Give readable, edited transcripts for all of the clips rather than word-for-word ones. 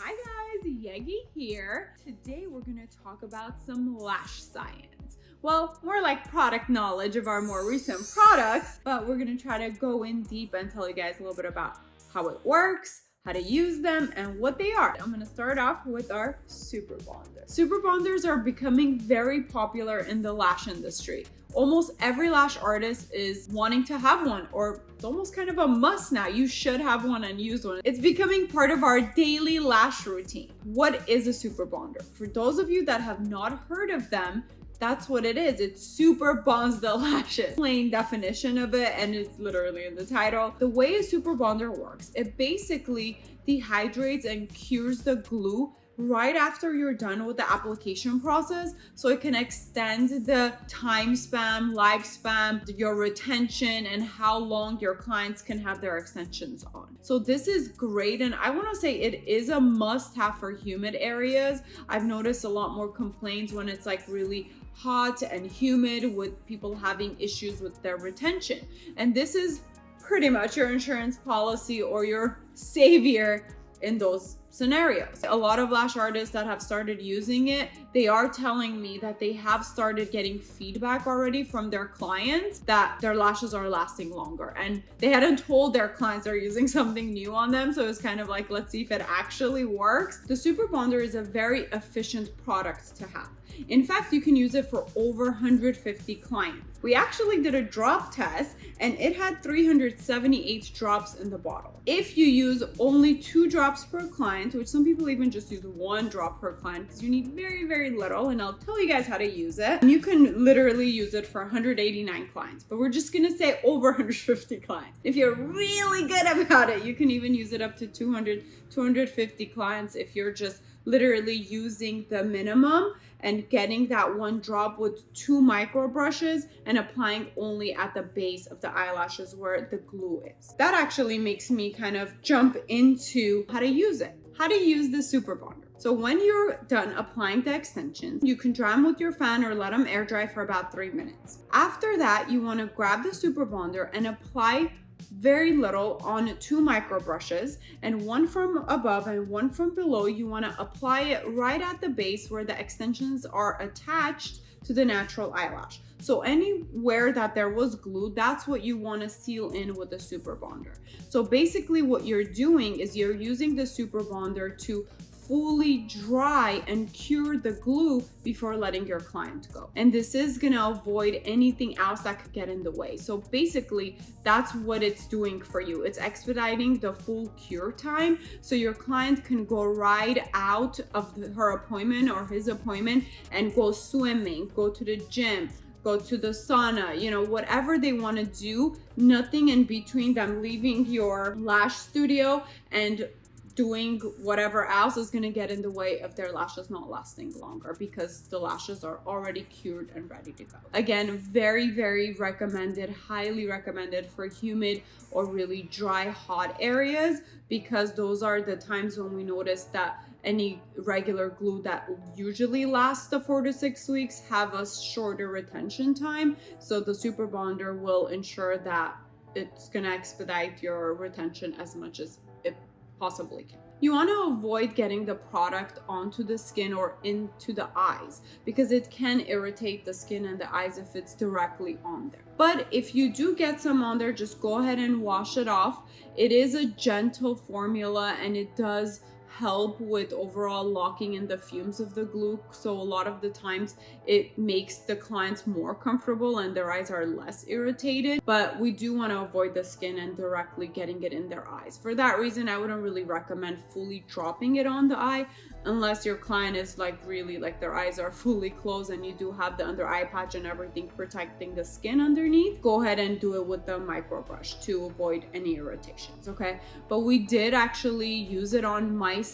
Hi guys, Yegi here. Today we're going to talk about some lash science. Well, more like product knowledge of our more recent products, but we're going to try to go in deep and tell you guys a little bit about how it works, how to use them, and what they are. I'm going to start off with our super bonders. Super bonders are becoming very popular in the lash industry. Almost every lash artist is wanting to have one, or it's almost kind of a must now. You should have one and use one. It's becoming part of our daily lash routine. What is a super bonder? For those of you that have not heard of them, that's what it is. It super bonds the lashes. Plain definition of it, and it's literally in the title. The way a super bonder works, it basically dehydrates and cures the glue right after you're done with the application process, so it can extend the time span, lifespan, your retention, and how long your clients can have their extensions on. So this is great, and I want to say it is a must-have for humid areas. I've noticed a lot more complaints when it's like really hot and humid, with people having issues with their retention, and this is pretty much your insurance policy or your savior in those scenarios. A lot of lash artists that have started using it, they are telling me that they have started getting feedback already from their clients that their lashes are lasting longer, and they hadn't told their clients they're using something new on them, so it's kind of like, let's see if it actually works. The super bonder is a very efficient product to have. In fact, you can use it for over 150 clients. We actually did a drop test and it had 378 drops in the bottle. If you use only 2 drops per client, which some people even just use 1 drop per client because you need very, very little, and I'll tell you guys how to use it. And you can literally use it for 189 clients, but we're just gonna say over 150 clients. If you're really good about it, you can even use it up to 200, 250 clients if you're just literally using the minimum and getting that 1 drop with 2 micro brushes and applying only at the base of the eyelashes where the glue is. That actually makes me kind of jump into how to use it. How to use the super bonder. So when you're done applying the extensions, you can dry them with your fan or let them air dry for about 3 minutes. After that, you want to grab the super bonder and apply very little on 2 micro brushes, and 1 from above and 1 from below. You want to apply it right at the base where the extensions are attached to the natural eyelash. So anywhere that there was glue, that's what you want to seal in with the super bonder. So basically what you're doing is you're using the super bonder to fully dry and cure the glue before letting your client go. And this is gonna avoid anything else that could get in the way. So basically, that's what it's doing for you. It's expediting the full cure time, so your client can go right out of her appointment or his appointment and go swimming, go to the gym, go to the sauna, you know, whatever they want to do. Nothing in between them leaving your lash studio and doing whatever else is going to get in the way of their lashes not lasting longer, because the lashes are already cured and ready to go. Again, very, very recommended, highly recommended for humid or really dry, hot areas, because those are the times when we notice that any regular glue that usually lasts the 4 to 6 weeks have a shorter retention time. So the super bonder will ensure that it's going to expedite your retention as much as it possibly can. You want to avoid getting the product onto the skin or into the eyes, because it can irritate the skin and the eyes if it's directly on there. But if you do get some on there, just go ahead and wash it off. It is a gentle formula and it does help with overall locking in the fumes of the glue, so a lot of the times it makes the clients more comfortable and their eyes are less irritated. But we do want to avoid the skin and directly getting it in their eyes. For that reason, I wouldn't really recommend fully dropping it on the eye unless your client is like really like their eyes are fully closed and you do have the under eye patch and everything protecting the skin underneath. Go ahead and do it with the micro brush to avoid any irritations, okay? But we did actually use it on myself.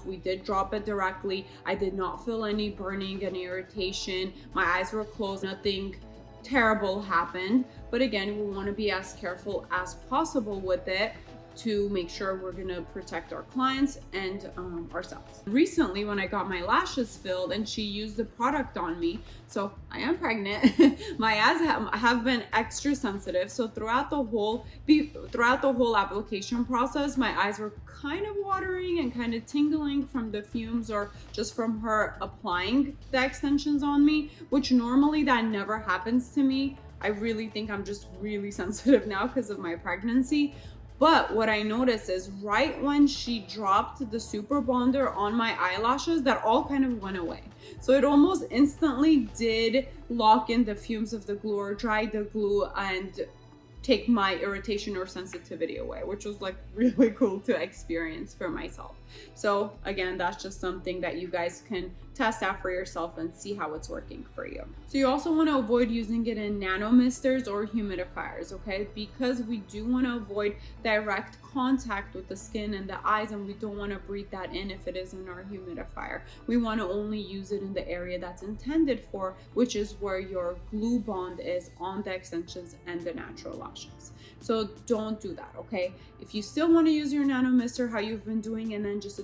We did drop it directly. I did not feel any burning, any irritation. My eyes were closed, nothing terrible happened. But again, we want to be as careful as possible with it. to make sure we're gonna protect our clients and ourselves. Recently, when I got my lashes filled and she used the product on me, so I am pregnant, my eyes have been extra sensitive. So throughout the whole application process, my eyes were kind of watering and kind of tingling from the fumes or just from her applying the extensions on me, which normally that never happens to me. I really think I'm just really sensitive now because of my pregnancy. But what I noticed is right when she dropped the super bonder on my eyelashes, that all kind of went away. So it almost instantly did lock in the fumes of the glue or dry the glue and take my irritation or sensitivity away, which was like really cool to experience for myself. So again, that's just something that you guys can test out for yourself and see how it's working for you. So you also want to avoid using it in nanomisters or humidifiers, okay? Because we do want to avoid direct contact with the skin and the eyes, and we don't want to breathe that in if it is in our humidifier. We want to only use it in the area that's intended for, which is where your glue bond is on the extensions and the natural lashes. So don't do that, okay? If you still want to use your nanomister how you've been doing and then just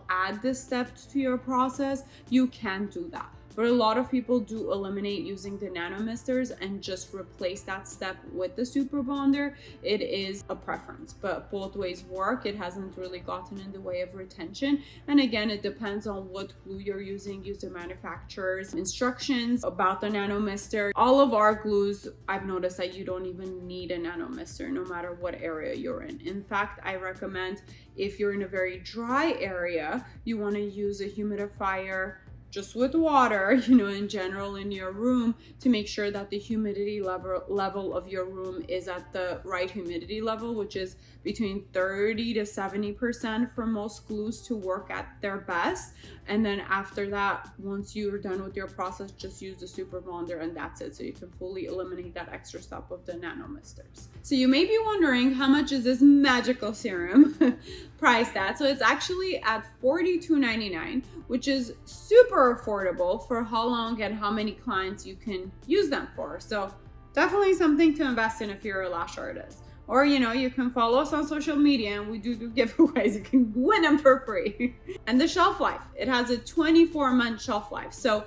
add this step to your process, you can do that. But a lot of people do eliminate using the nanomisters and just replace that step with the super bonder. It is a preference, but both ways work. It hasn't really gotten in the way of retention. And again, it depends on what glue you're using. Use the manufacturer's instructions about the nanomister. All of our glues, I've noticed that you don't even need a nanomister no matter what area you're in. In fact, I recommend if you're in a very dry area, you want to use a humidifier just with water, in general in your room, to make sure that the humidity level of your room is at the right humidity level, which is between 30 to 70% for most glues to work at their best. And then after that, once you're done with your process, just use the super bonder and that's it. So you can fully eliminate that extra step of the nanomisters. So you may be wondering, how much is this magical serum priced at? So it's actually at $42.99, which is super affordable for how long and how many clients you can use them for. So definitely something to invest in if you're a lash artist. Or, you can follow us on social media and we do giveaways. You can win them for free. And the shelf life, it has a 24-month shelf life. So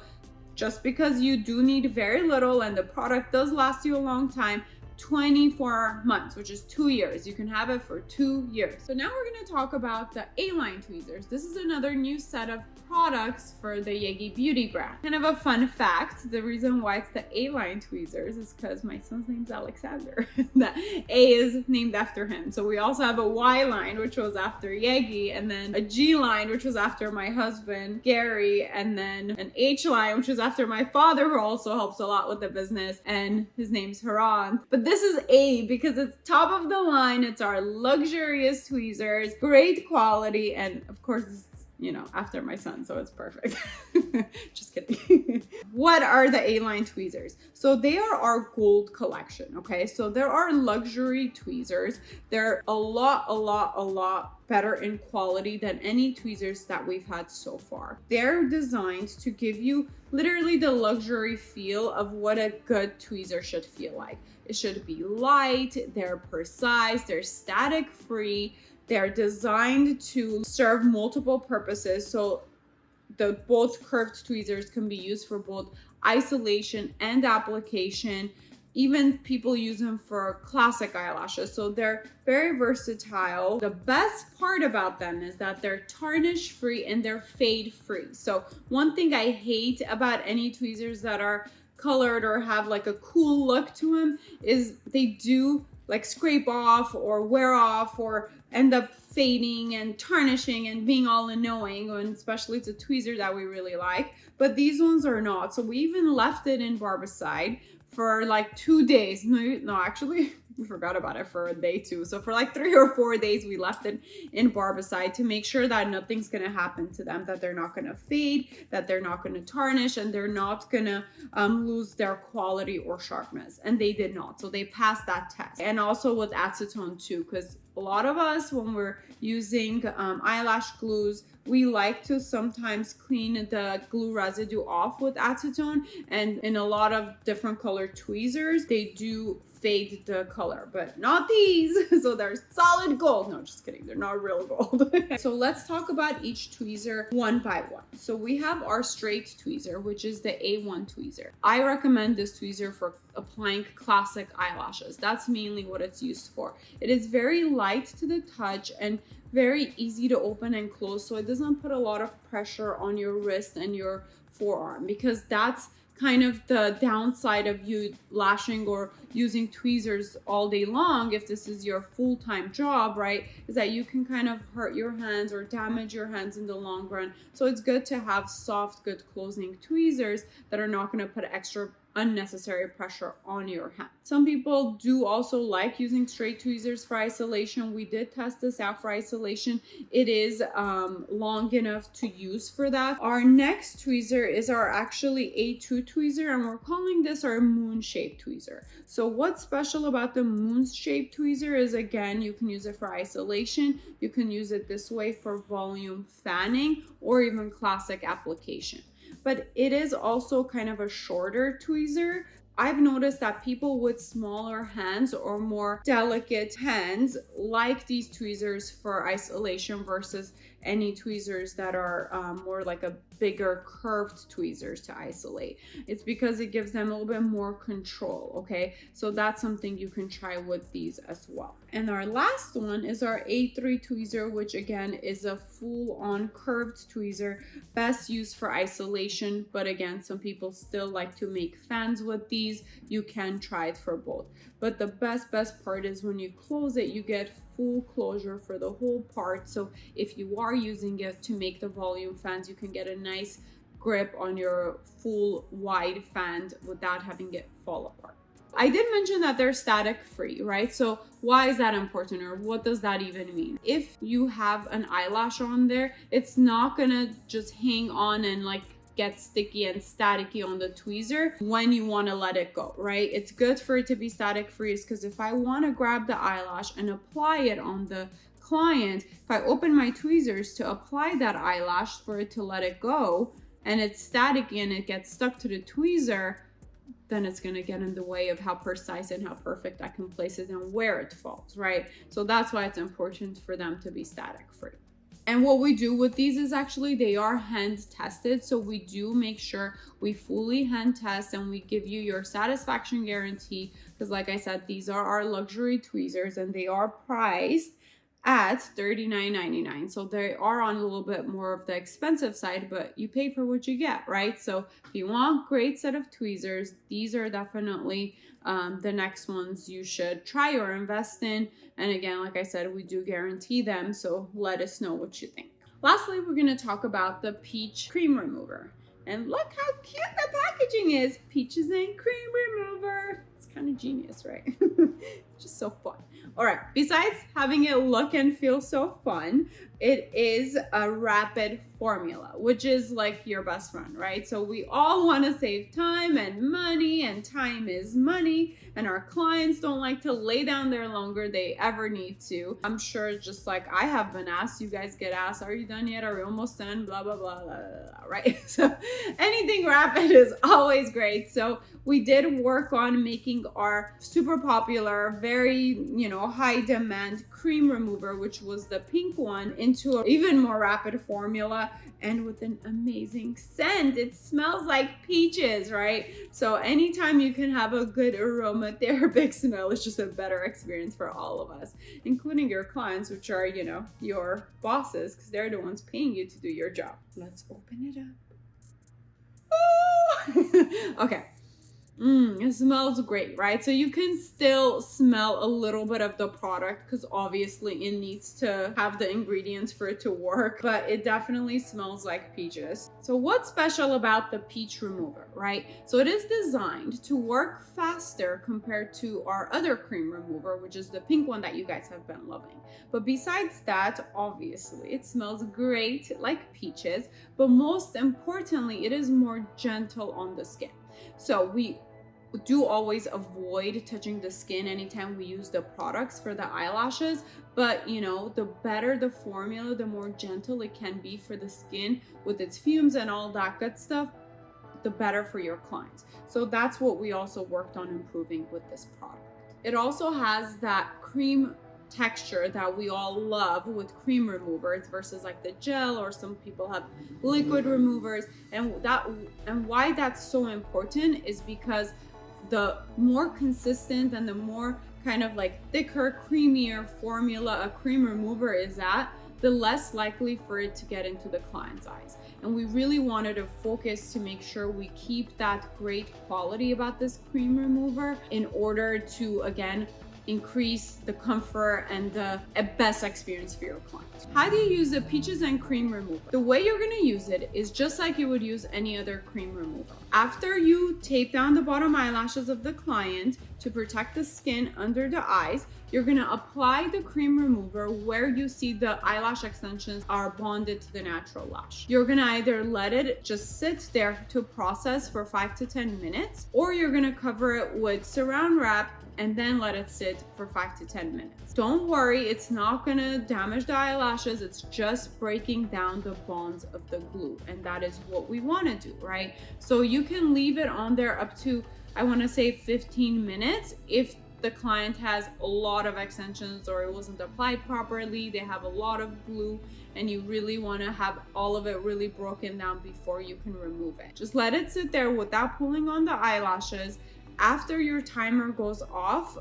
just because you do need very little and the product does last you a long time, 24 months, which is 2 years. You can have it for 2 years. So now we're going to talk about the A-line tweezers. This is another new set of products for the Yegi beauty brand. Kind of a fun fact, the reason why it's the A-line tweezers is because my son's name's Alexander. The A is named after him. So we also have a Y-line, which was after Yegi, and then a G-line, which was after my husband, Gary, and then an H-line, which was after my father, who also helps a lot with the business, and his name's Haran. But this is A because it's top of the line. It's our luxurious tweezers, great quality, and of course, after my son, so it's perfect. Just kidding. What are the A-line tweezers? So they are our gold collection, okay? So there are luxury tweezers. They're a lot better in quality than any tweezers that we've had so far. They're designed to give you literally the luxury feel of what a good tweezer should feel like. It should be light, they're precise, they're static free. They're designed to serve multiple purposes. So both curved tweezers can be used for both isolation and application. Even people use them for classic eyelashes. So they're very versatile. The best part about them is that they're tarnish free and they're fade free. So one thing I hate about any tweezers that are colored or have like a cool look to them is they do like scrape off or wear off or end up fading and tarnishing and being all annoying, and especially it's a tweezer that we really like. But these ones are not. So we even left it in barbicide for like 2 days. No, actually, we forgot about it for a day too. So for like 3 or 4 days, we left it in barbicide to make sure that nothing's gonna happen to them, that they're not gonna fade, that they're not gonna tarnish, and they're not gonna lose their quality or sharpness. And they did not. So they passed that test. And also with acetone too, because a lot of us, when we're using eyelash glues, we like to sometimes clean the glue residue off with acetone. And in a lot of different color tweezers, they do fade the color, but not these. So they're solid gold. No, just kidding. They're not real gold. So let's talk about each tweezer one by one. So we have our straight tweezer, which is the A1 tweezer. I recommend this tweezer for applying classic eyelashes. That's mainly what it's used for. It is very light to the touch and very easy to open and close, so it doesn't put a lot of pressure on your wrist and your forearm, because that's kind of the downside of you lashing or using tweezers all day long. If this is your full-time job, right, is that you can kind of hurt your hands or damage your hands in the long run. So it's good to have soft, good closing tweezers that are not going to put extra unnecessary pressure on your hand. Some people do also like using straight tweezers for isolation. We did test this out for isolation. It is long enough to use for that. Our next tweezer is our actually A2 tweezer, and we're calling this our moon-shaped tweezer. So what's special about the moon-shaped tweezer is, again, you can use it for isolation. You can use it this way for volume fanning or even classic application. But it is also kind of a shorter tweezer. I've noticed that people with smaller hands or more delicate hands like these tweezers for isolation versus any tweezers that are more like a bigger curved tweezers to isolate. It's because it gives them a little bit more control, okay? So that's something you can try with these as well. And our last one is our A3 tweezer, which again is a full-on curved tweezer, best used for isolation. But again, some people still like to make fans with these. You can try it for both. But the best part is when you close it, you get full closure for the whole part. So if you are using it to make the volume fans, you can get a nice grip on your full wide fan without having it fall apart. I did mention that they're static free, right? So why is that important, or what does that even mean? If you have an eyelash on there, it's not gonna just hang on and like get sticky and staticky on the tweezer when you want to let it go, right? It's good for it to be static free, because if I want to grab the eyelash and apply it on the client, if I open my tweezers to apply that eyelash for it to let it go and it's staticky and it gets stuck to the tweezer, then it's going to get in the way of how precise and how perfect I can place it and where it falls, right? So that's why it's important for them to be static free. And what we do with these is actually they are hand tested. So we do make sure we fully hand test and we give you your satisfaction guarantee. Because like I said, these are our luxury tweezers and they are priced at $39.99. So they are on a little bit more of the expensive side, but you pay for what you get, right? So if you want a great set of tweezers, these are definitely the next ones you should try or invest in. And again, like I said, we do guarantee them, so let us know what you think. Lastly, we're going to talk about the peach cream remover. And look how cute the packaging is. Peaches and cream remover. It's kind of genius, right? Just so fun. All right, besides having it look and feel so fun, it is a rapid formula, which is like your best friend, right? So we all want to save time and money, and time is money, and our clients don't like to lay down there longer they ever need to. I'm sure just like I have been asked, you guys get asked, are you done yet? Are we almost done? Blah, blah, blah, blah, blah, right? So anything rapid is always great. So we did work on making our super popular, very, high demand cream remover, which was the pink one, into an even more rapid formula and with an amazing scent. It smells like peaches, right? So anytime you can have a good aromatherapeutic smell, it's just a better experience for all of us, including your clients, which are, your bosses, because they're the ones paying you to do your job. Let's open it up. Oh! Okay. It smells great, right? So you can still smell a little bit of the product because obviously it needs to have the ingredients for it to work, but it definitely smells like peaches. So what's special about the peach remover, right? So it is designed to work faster compared to our other cream remover, which is the pink one that you guys have been loving. But besides that, obviously it smells great like peaches, but most importantly, it is more gentle on the skin. So we do always avoid touching the skin anytime we use the products for the eyelashes, but the better the formula, the more gentle it can be for the skin with its fumes and all that good stuff, the better for your clients. So that's what we also worked on improving with this product. It also has that cream texture that we all love with cream removers versus like the gel, or some people have liquid removers. And why that's so important is because the more consistent and the more kind of like thicker, creamier formula a cream remover is at, the less likely for it to get into the client's eyes. And we really wanted to focus to make sure we keep that great quality about this cream remover in order to, again, increase the comfort and the best experience for your client. How do you use the peaches and cream remover? The way you're gonna use it is just like you would use any other cream remover. After you tape down the bottom eyelashes of the client to protect the skin under the eyes, you're gonna apply the cream remover where you see the eyelash extensions are bonded to the natural lash. You're gonna either let it just sit there to process for 5 to 10 minutes, or you're gonna cover it with saran wrap and then let it sit for 5 to 10 minutes. Don't worry, it's not gonna damage the eyelashes, it's just breaking down the bonds of the glue, and that is what we wanna do, right? So you can leave it on there up to, I wanna say 15 minutes if the client has a lot of extensions or it wasn't applied properly, they have a lot of glue, and you really wanna have all of it really broken down before you can remove it. Just let it sit there without pulling on the eyelashes. After your timer goes off,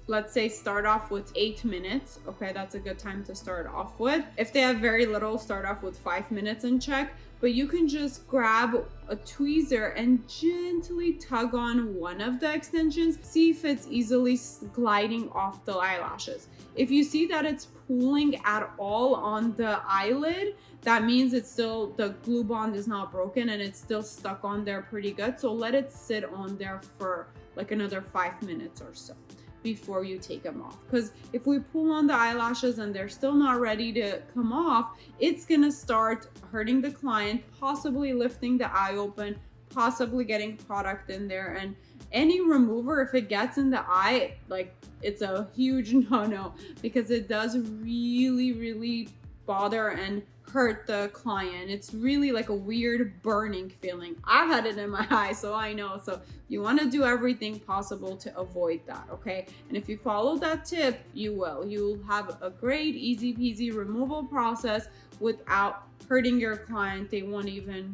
let's say start off with 8 minutes. Okay, that's a good time to start off with. If they have very little, start off with 5 minutes and check. But you can just grab a tweezer and gently tug on one of the extensions. See if it's easily gliding off the eyelashes. If you see that it's pulling at all on the eyelid, that means it's still, the glue bond is not broken and it's still stuck on there pretty good. So let it sit on there for like another 5 minutes or so before you take them off. Because if we pull on the eyelashes and they're still not ready to come off, it's gonna start hurting the client, possibly lifting the eye open, possibly getting product in there. And any remover, if it gets in the eye, like, it's a huge no-no, because it does really bother and hurt the client. It's really like a weird burning feeling. I've had it in my eye, so I know. So you want to do everything possible to avoid that, okay? And if you follow that tip, you'll have a great easy peasy removal process without hurting your client. They won't even,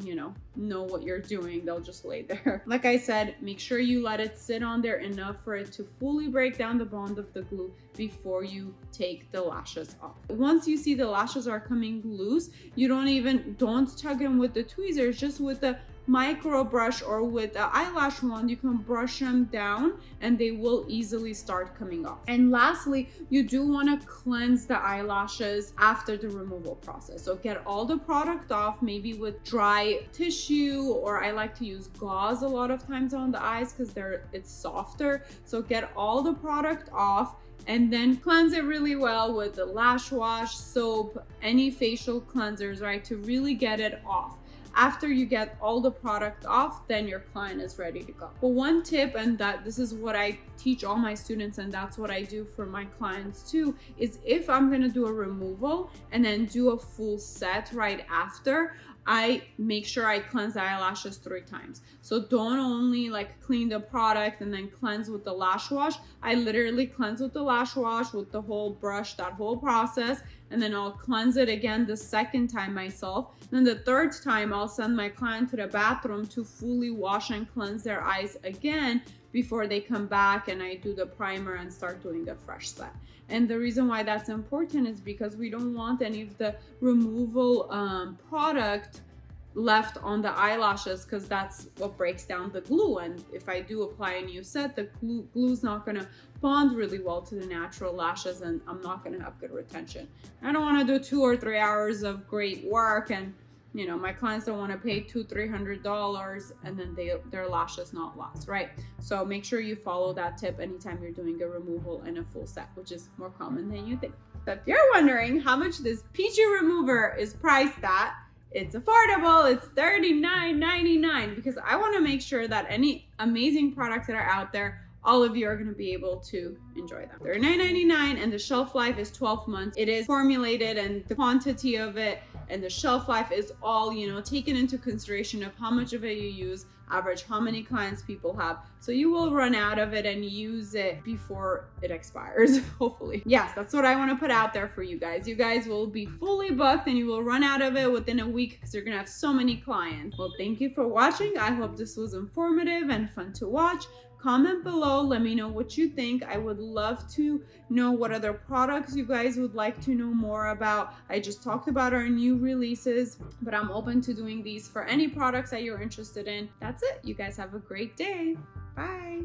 know what you're doing. They'll just lay there. Like I said, make sure you let it sit on there enough for it to fully break down the bond of the glue before you take the lashes off. Once you see the lashes are coming loose, you don't tug them with the tweezers, just with the micro brush or with the eyelash wand, you can brush them down and they will easily start coming off. And lastly, you do want to cleanse the eyelashes after the removal process. So get all the product off, maybe with dry tissue, or I like to use gauze a lot of times on the eyes because it's softer. So get all the product off and then cleanse it really well with the lash wash, soap, any facial cleansers, right, to really get it off. After you get all the product off, then your client is ready to go. But one tip, and this is what I teach all my students, and that's what I do for my clients too, is if I'm gonna do a removal and then do a full set right after, I make sure I cleanse the eyelashes 3 times. So don't only like clean the product and then cleanse with the lash wash. I literally cleanse with the lash wash, with the whole brush, that whole process, and then I'll cleanse it again the second time myself. And then the third time, I'll send my client to the bathroom to fully wash and cleanse their eyes again before they come back and I do the primer and start doing a fresh set. And the reason why that's important is because we don't want any of the removal product left on the eyelashes, because that's what breaks down the glue. And if I do apply a new set, the glue's not gonna bond really well to the natural lashes and I'm not gonna have good retention. I don't wanna do 2 or 3 hours of great work and my clients don't want to pay $200-$300 and then their lashes not last, right? So make sure you follow that tip anytime you're doing a removal and a full set, which is more common than you think. So if you're wondering how much this peachy remover is priced at, it's affordable. It's $39.99 because I want to make sure that any amazing products that are out there, all of you are going to be able to enjoy them. They're $9.99 and the shelf life is 12 months. It is formulated and the quantity of it and the shelf life is all, you know, taken into consideration of how much of it you use, average how many clients people have. So you will run out of it and use it before it expires, hopefully. Yes, that's what I want to put out there for you guys. You guys will be fully booked and you will run out of it within a week because you're gonna have so many clients. Well, thank you for watching. I hope this was informative and fun to watch. Comment below, let me know what you think. I would love to know what other products you guys would like to know more about. I just talked about our new releases, but I'm open to doing these for any products that you're interested in. That's it. You guys have a great day. Bye.